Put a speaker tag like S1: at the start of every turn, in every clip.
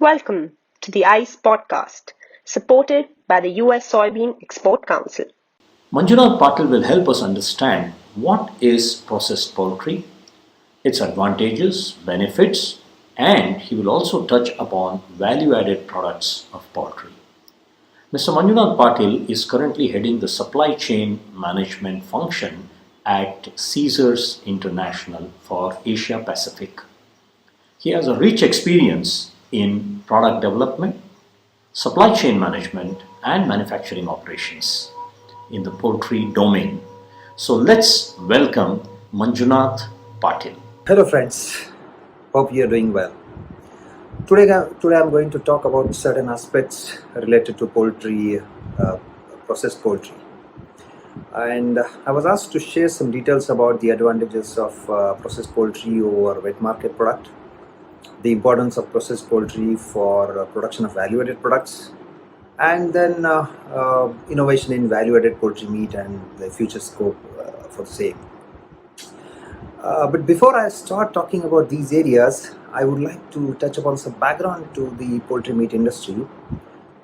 S1: Welcome to the ICE podcast, supported by the US Soybean Export Council.
S2: Manjunath Patil will help us understand what is processed poultry, its advantages, benefits, and he will also touch upon value added products of poultry. Mr. Manjunath Patil is currently heading the supply chain management function at Caesars International for Asia Pacific. He has a rich experience in product development, supply chain management, and manufacturing operations in the poultry domain. So let's welcome Manjunath Patil.
S3: Hello friends, hope you are doing well. Today I'm going to talk about certain aspects related to poultry, processed poultry. And I was asked to share some details about the advantages of processed poultry over wet market product, the importance of processed poultry for production of value-added products, and then innovation in value-added poultry meat and the future scope for the same. But before I start talking about these areas, I would like to touch upon some background to the poultry meat industry,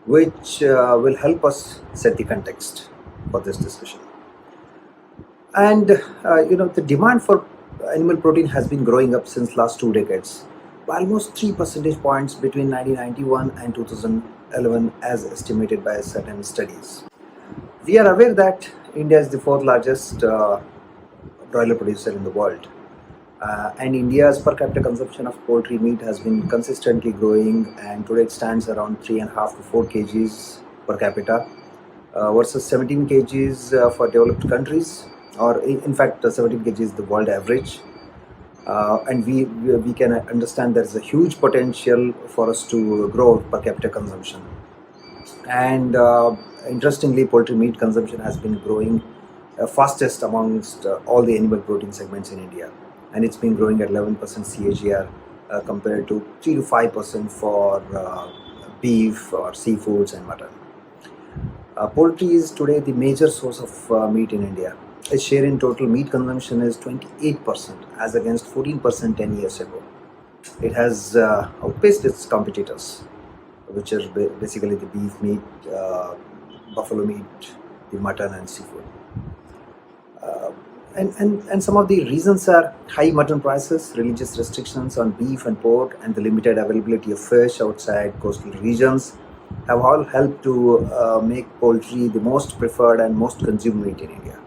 S3: which will help us set the context for this discussion. And the demand for animal protein has been growing up since last 2 decades, by almost 3 percentage points between 1991 and 2011, as estimated by certain studies. We are aware that India is the fourth largest broiler producer in the world. And India's per capita consumption of poultry meat has been consistently growing, and today it stands around 3.5 to 4 kgs per capita versus 17 kgs for developed countries, or in fact 17 kgs is the world average. And we can understand there is a huge potential for us to grow per capita consumption. And interestingly, poultry meat consumption has been growing fastest amongst all the animal protein segments in India, and it's been growing at 11% CAGR compared to 3 to 5% for beef or seafoods and mutton. Poultry is today the major source of meat in India. Its share in total meat consumption is 28%, as against 14% 10 years ago. It has outpaced its competitors, which are basically the beef meat, buffalo meat, the mutton and seafood. And some of the reasons are high mutton prices, religious restrictions on beef and pork, and the limited availability of fish outside coastal regions have all helped to make poultry the most preferred and most consumed meat in India.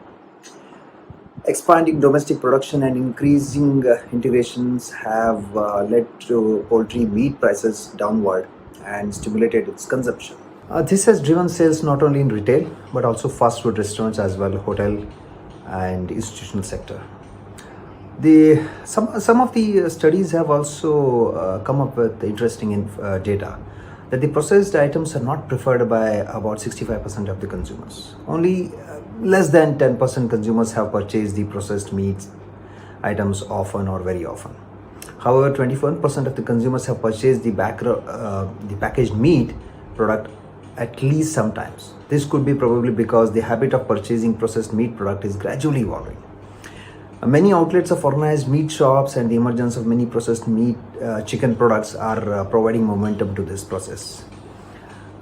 S3: Expanding domestic production and increasing integrations have led to poultry meat prices downward and stimulated its consumption. This has driven sales not only in retail but also fast food restaurants as well, hotel and institutional sector. Some of the studies have also come up with interesting data that the processed items are not preferred by about 65% of the consumers. Only less than 10% consumers have purchased the processed meat items often or very often. However, 21% of the consumers have purchased the packaged meat product at least sometimes. This could be probably because the habit of purchasing processed meat product is gradually evolving. Many outlets of organized meat shops and the emergence of many processed meat, chicken products are providing momentum to this process.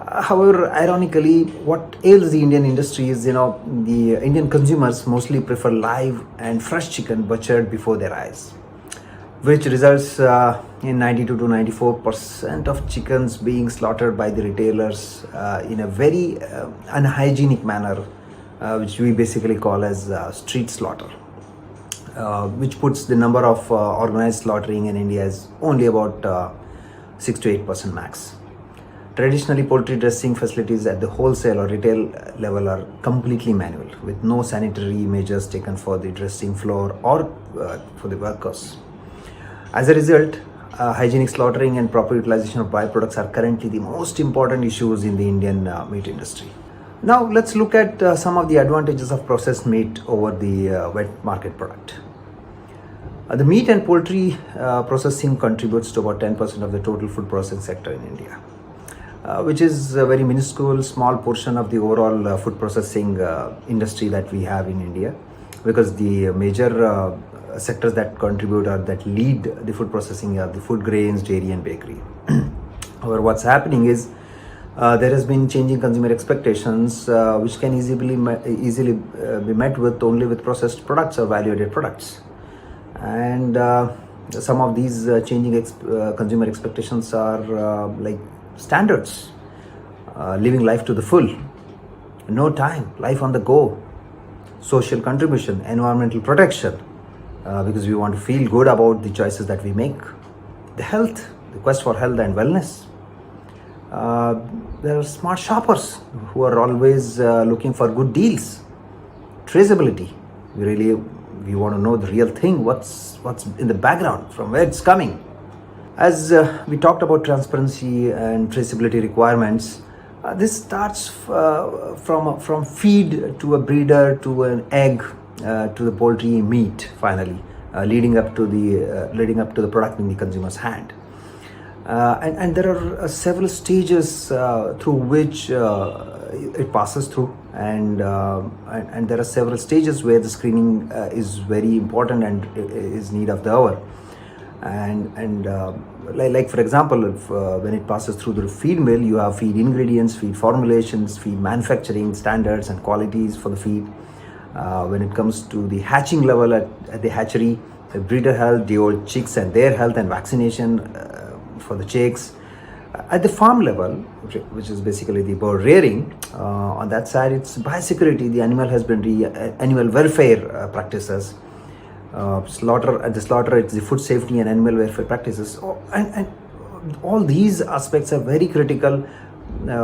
S3: However, ironically, what ails the Indian industry is, the Indian consumers mostly prefer live and fresh chicken butchered before their eyes, which results in 92 to 94% of chickens being slaughtered by the retailers in a very unhygienic manner, which we basically call as street slaughter. Which puts the number of organized slaughtering in India as only about 6 to 8% max. Traditionally, poultry dressing facilities at the wholesale or retail level are completely manual, with no sanitary measures taken for the dressing floor or for the workers. As a result, hygienic slaughtering and proper utilization of byproducts are currently the most important issues in the Indian meat industry. Now let's look at some of the advantages of processed meat over the wet market product. The meat and poultry processing contributes to about 10% of the total food processing sector in India, which is a very minuscule, small portion of the overall food processing industry that we have in India, because the major sectors that contribute or that lead the food processing are the food grains, dairy and bakery. However, what's happening is there has been changing consumer expectations, which can easily be met with only with processed products or value-added products. And some of these changing consumer expectations are like standards, living life to the full, no time, life on the go, social contribution, environmental protection, because we want to feel good about the choices that we make, the health, the quest for health and wellness. There are smart shoppers who are always looking for good deals, traceability. We want to know the real thing, what's in the background, from where it's coming. As we talked about transparency and traceability requirements, this starts from feed to a breeder to an egg to the poultry meat finally, leading up to the product in the consumer's hand. And there are several stages through which it passes through, and there are several stages where the screening is very important and is need of the hour. And like for example, if, when it passes through the feed mill, you have feed ingredients, feed formulations, feed manufacturing standards and qualities for the feed. When it comes to the hatching level at the hatchery, the breeder health, the old chicks and their health and vaccination for the chicks. At the farm level, which is basically the bird rearing, on that side it's biosecurity, the animal husbandry, animal welfare practices. Slaughter it's the food safety and animal welfare practices. And all these aspects are very critical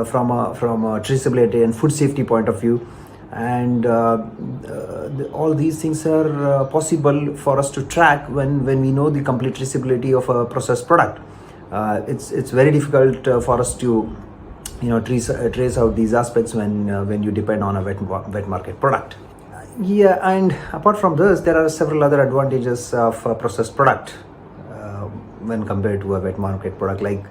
S3: from a traceability and food safety point of view. And all these things are possible for us to track when we know the complete traceability of a processed product. It's very difficult for us to trace out these aspects when you depend on a wet market product. Yeah, and apart from this, there are several other advantages of a processed product when compared to a wet market product. Like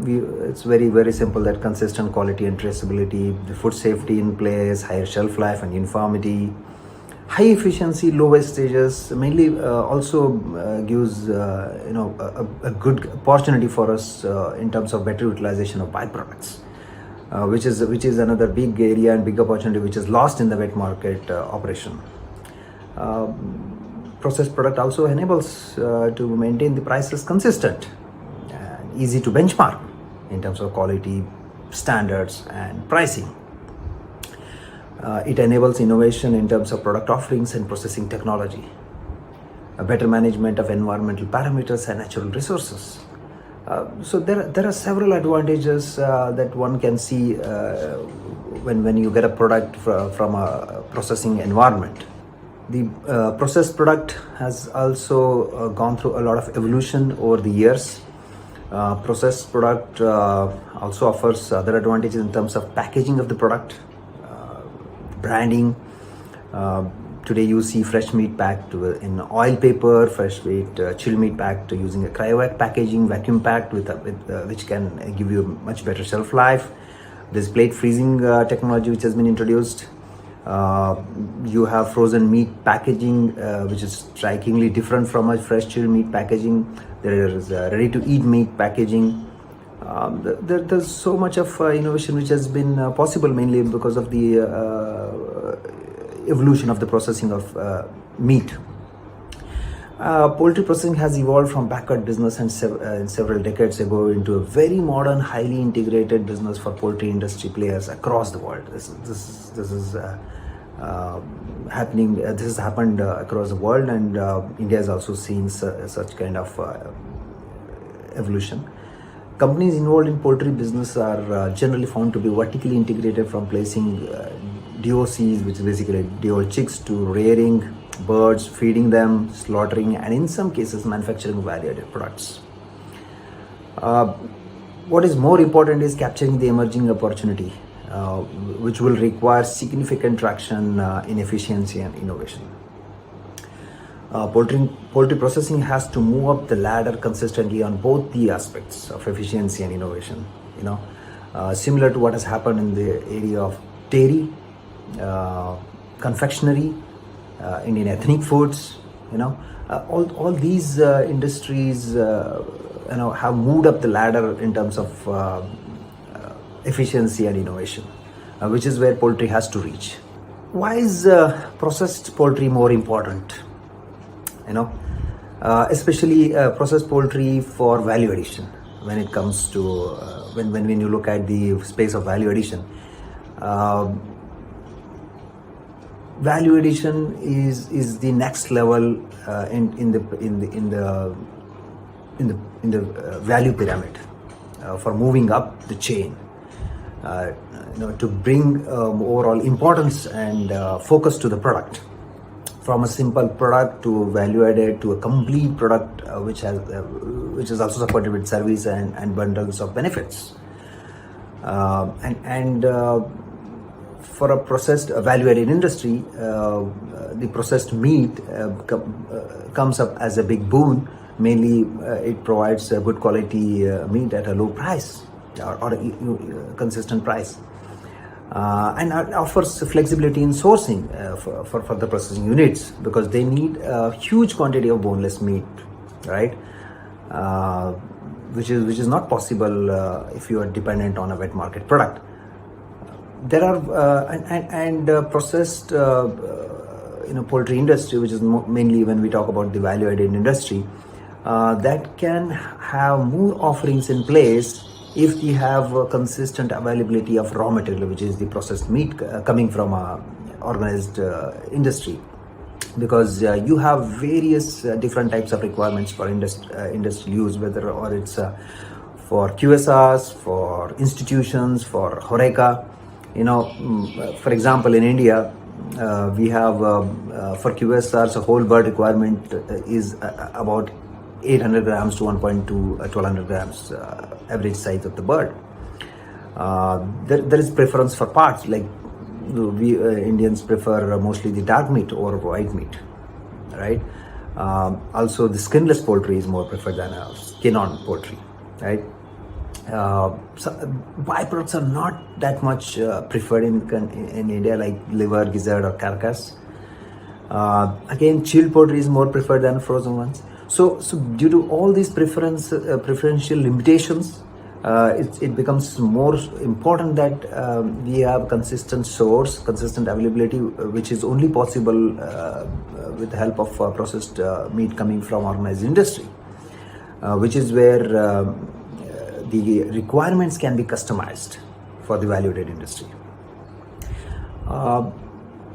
S3: it's very simple, that consistent quality and traceability, the food safety in place, higher shelf life and uniformity, high efficiency, low wastages, mainly also gives a good opportunity for us in terms of better utilization of byproducts. Which is another big area and big opportunity which is lost in the wet market operation. Processed product also enables to maintain the prices consistent and easy to benchmark in terms of quality, standards and pricing. It enables innovation in terms of product offerings and processing technology, a better management of environmental parameters and natural resources. So there are several advantages that one can see when you get a product from a processing environment. The processed product has also gone through a lot of evolution over the years. Processed product also offers other advantages in terms of packaging of the product, branding. Today you see fresh meat packed in oil paper, fresh meat, chilled meat packed using a cryovac packaging, vacuum packed with which can give you much better shelf life. There's plate freezing technology which has been introduced. You have frozen meat packaging, which is strikingly different from a fresh chilled meat packaging. There is ready to eat meat packaging. There's so much of innovation which has been possible mainly because of the evolution of the processing of meat. Poultry processing has evolved from backward business and several decades ago into a very modern, highly integrated business for poultry industry players across the world. This is happening. This has happened across the world, and India has also seen such kind of evolution. Companies involved in poultry business are generally found to be vertically integrated, from placing DOCs, which is basically day-old chicks, to rearing birds, feeding them, slaughtering, and in some cases manufacturing value-added products. What is more important is capturing the emerging opportunity, which will require significant traction in efficiency and innovation. Poultry processing has to move up the ladder consistently on both the aspects of efficiency and innovation. Similar to what has happened in the area of dairy, confectionery, Indian ethnic foods. All these industries have moved up the ladder in terms of efficiency and innovation, which is where poultry has to reach. Why is processed poultry more important? Especially processed poultry for value addition. When it comes to when you look at the space of value addition, value addition is the next level in the value pyramid for moving up the chain. To bring overall importance and focus to the product, from a simple product to value added to a complete product which is also supported with service and bundles of benefits. For a processed value added industry, the processed meat comes up as a big boon. Mainly it provides a good quality meat at a low price or a consistent price. And offers flexibility in sourcing for the processing units, because they need a huge quantity of boneless meat, right? Which is not possible if you are dependent on a wet market product. There are processed poultry industry, which is mainly when we talk about the value added industry, that can have more offerings in place if we have a consistent availability of raw material, which is the processed meat coming from a organized industry, because you have various different types of requirements for industrial use, whether or it's for QSRs, for institutions, for Horeca. For example, in India, we have for QSRs a whole bird requirement is about 800 grams to 1200 grams average size of the bird. There is preference for parts, like we Indians prefer mostly the dark meat over white meat, right? Also the skinless poultry is more preferred than skin on poultry, right? So byproducts are not that much preferred in India, like liver, gizzard or carcass. Again, chilled poultry is more preferred than frozen ones. So due to all these preferential limitations, it becomes more important that we have consistent source, consistent availability, which is only possible with the help of processed meat coming from organized industry, which is where the requirements can be customized for the value-added industry.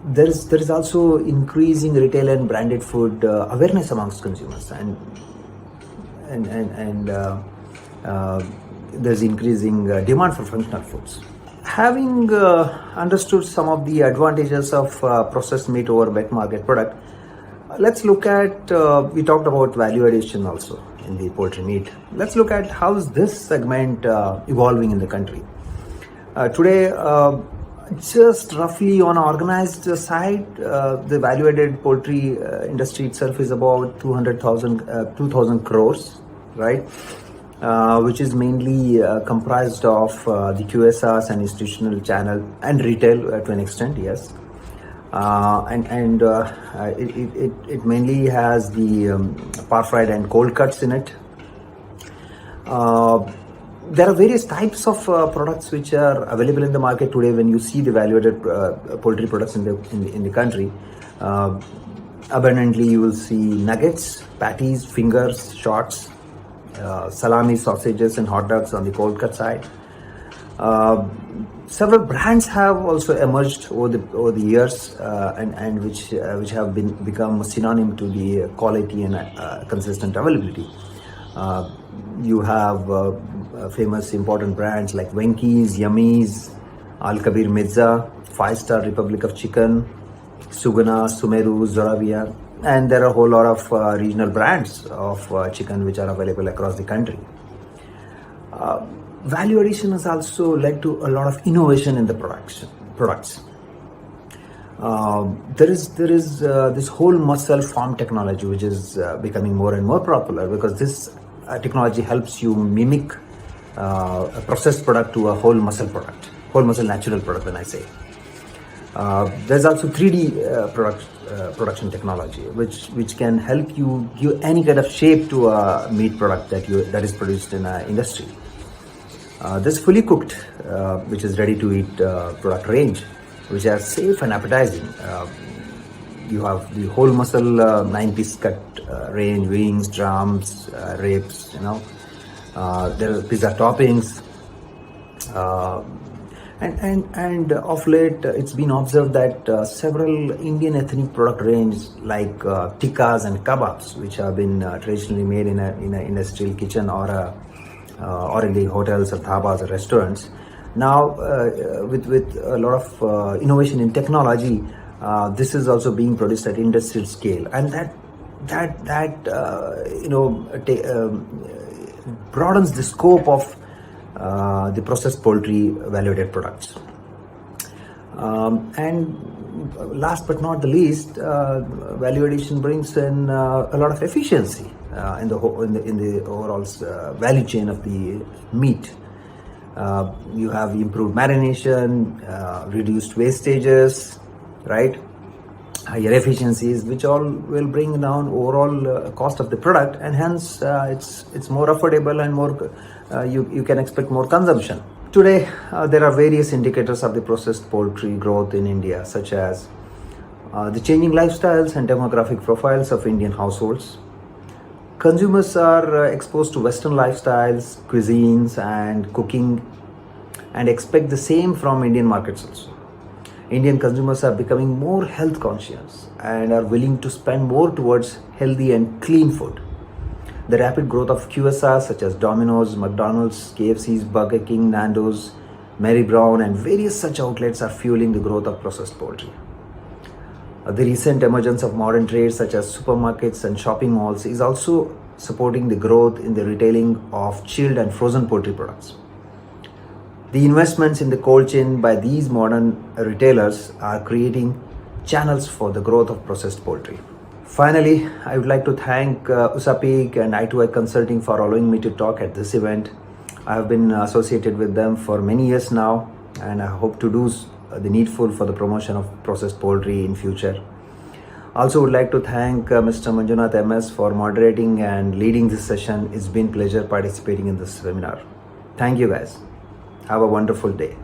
S3: There is also increasing retail and branded food awareness amongst consumers, and there's increasing demand for functional foods. Having understood some of the advantages of processed meat over wet market product, let's look at, we talked about value addition also in the poultry meat. Let's look at how is this segment evolving in the country. Today, just roughly on organized side, the value-added poultry industry itself is about 2,000 crores, right? Which is mainly comprised of the QSRs and institutional channel and retail to an extent, yes. It mainly has the par-fried and cold cuts in it. There are various types of products which are available in the market today. When you see the value-added poultry products in the country, abundantly you will see nuggets, patties, fingers, shots, salami, sausages, and hot dogs on the cold cut side. Several brands have also emerged over the years, and which have become synonym to the quality and consistent availability. You have famous important brands like Venky's, Yummy's, Al Kabir Mirza, 5-Star Republic of Chicken, Sugana, Sumeru, Zoravia, and there are a whole lot of regional brands of chicken which are available across the country. Value addition has also led to a lot of innovation in the products. There is this whole muscle farm technology which is becoming more and more popular, because this technology helps you mimic a processed product to a whole muscle natural product, when I say. There's also 3D production technology, which can help you give any kind of shape to a meat product that is produced in an industry. This fully cooked, which is ready to eat product range, which are safe and appetizing. You have the whole muscle 9-piece cut range, wings, drums, ribs. There are pizza toppings. Uh, and of late, it's been observed that several Indian ethnic product ranges like tikkas and kebabs, which have been traditionally made in a industrial kitchen or in the hotels or dhabas or restaurants. Now, with a lot of innovation in technology, this is also being produced at industrial scale, and broadens the scope of the processed poultry value-added products. And last but not the least, value addition brings in a lot of efficiency in the overall value chain of the meat. You have improved marination, reduced wastages, right? Higher efficiencies, which all will bring down overall cost of the product, and hence it's more affordable and more you can expect more consumption. Today, there are various indicators of the processed poultry growth in India, such as the changing lifestyles and demographic profiles of Indian households. Consumers are exposed to Western lifestyles, cuisines, and cooking, and expect the same from Indian markets also. Indian consumers are becoming more health conscious and are willing to spend more towards healthy and clean food. The rapid growth of QSRs such as Domino's, McDonald's, KFC's, Burger King, Nando's, Mary Brown, and various such outlets are fueling the growth of processed poultry. The recent emergence of modern trades such as supermarkets and shopping malls is also supporting the growth in the retailing of chilled and frozen poultry products. The investments in the cold chain by these modern retailers are creating channels for the growth of processed poultry. Finally, I would like to thank USAPIC and I2I Consulting for allowing me to talk at this event. I have been associated with them for many years now, and I hope to do the needful for the promotion of processed poultry in future. Also would like to thank Mr. Manjunath MS for moderating and leading this session. It's been a pleasure participating in this webinar. Thank you guys. Have a wonderful day.